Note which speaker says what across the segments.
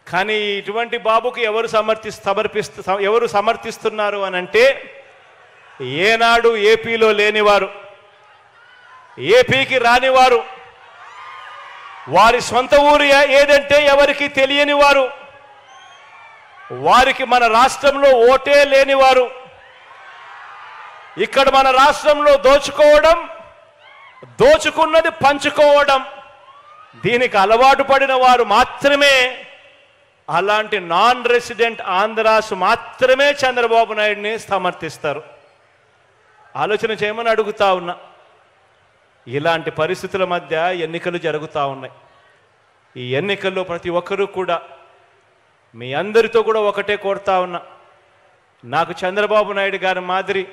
Speaker 1: కానీ ఇటువంటి బాబుకు ఎవరు సమర్థిస్తున్నారు అని అంటే ఏనాడు ఏపీలో లేనివారు, ఏపీకి రానివారు, వారి సొంత ఊరు ఏదంటే ఎవరికి తెలియని వారు, వారికి మన రాష్ట్రంలో ఓటే లేనివారు, ఇక్కడ మన రాష్ట్రంలో దోచుకోవడం, దోచుకున్నది పంచుకోవడం, దీనికి అలవాటు పడిన వారు మాత్రమే, అలాంటి నాన్ రెసిడెంట్ ఆంధ్రాస్ మాత్రమే చంద్రబాబు నాయుడిని సమర్థిస్తారు. ఆలోచన చేయమని అడుగుతా ఉన్నా. ఇలాంటి పరిస్థితుల మధ్య ఎన్నికలు జరుగుతూ ఉన్నాయి. ఈ ఎన్నికల్లో ప్రతి ఒక్కరూ కూడా మీ అందరితో కూడా ఒకటే కోరుతా ఉన్నా, నాకు చంద్రబాబు నాయుడు గారి మాదిరి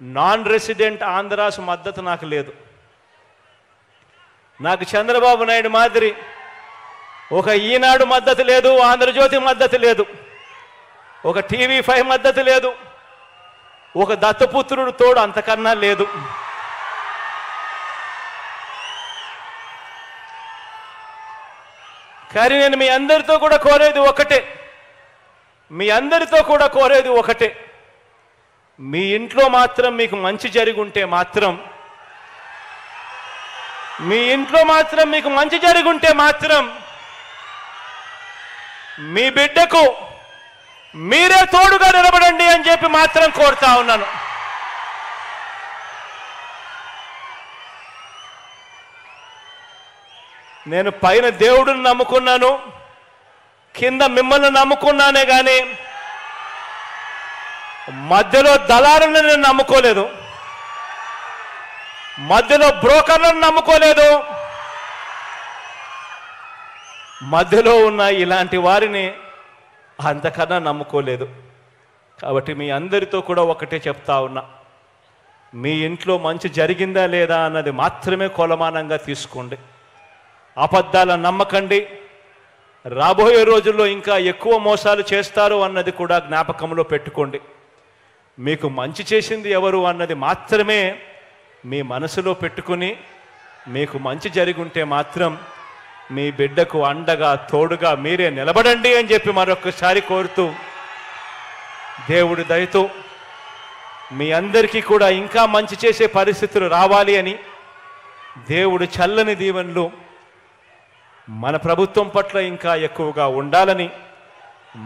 Speaker 1: నాన్ రెసిడెంట్ ఆంధ్రాస్ మద్దతు నాకు లేదు. నాకు చంద్రబాబు నాయుడు మాదిరి ఒక ఈనాడు మద్దతు లేదు, ఆంధ్రజ్యోతి మద్దతు లేదు, ఒక TV5 మద్దతు లేదు, ఒక దత్తపుత్రుడు తోడు అంతకన్నా లేదు. కానీ నేను మీ అందరితో కూడా కోరేది ఒకటే, మీ ఇంట్లో మాత్రం మీకు మంచి జరిగి ఉంటే మాత్రం, మీ బిడ్డకు మీరే తోడుగా నిలబడండి అని చెప్పి మాత్రం కోరుతా ఉన్నాను. నేను పైన దేవుడిని నమ్ముకున్నాను, కింద మిమ్మల్ని నమ్ముకున్నానే కానీ మధ్యలో దళారులను నేను నమ్ముకోలేదు, మధ్యలో బ్రోకర్లను నమ్ముకోలేదు, మధ్యలో ఉన్న ఇలాంటి వారిని అంతకన్నా నమ్ముకోలేదు. కాబట్టి మీ అందరితో కూడా ఒకటే చెప్తా ఉన్నా, మీ ఇంట్లో మంచి జరిగిందా లేదా అన్నది మాత్రమే కొలమానంగా తీసుకోండి. అబద్ధాలను నమ్మకండి. రాబోయే రోజుల్లో ఇంకా ఎక్కువ మోసాలు చేస్తారు అన్నది కూడా జ్ఞాపకంలో పెట్టుకోండి. మీకు మంచి చేసింది ఎవరు అన్నది మాత్రమే మీ మనసులో పెట్టుకుని, మీకు మంచి జరిగి ఉంటే మాత్రం మీ బిడ్డకు అండగా తోడుగా మీరే నిలబడండి అని చెప్పి మరొకసారి కోరుతూ, దేవుడి దయతో మీ అందరికీ కూడా ఇంకా మంచి చేసే పరిస్థితులు రావాలి అని, దేవుడి చల్లని దీవెనలు మన ప్రభుత్వం పట్ల ఇంకా ఎక్కువగా ఉండాలని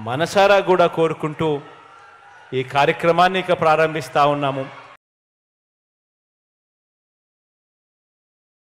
Speaker 1: మనసారా కూడా కోరుకుంటూ ఈ కార్యక్రమాన్ని ఇక ప్రారంభిస్తా ఉన్నాము.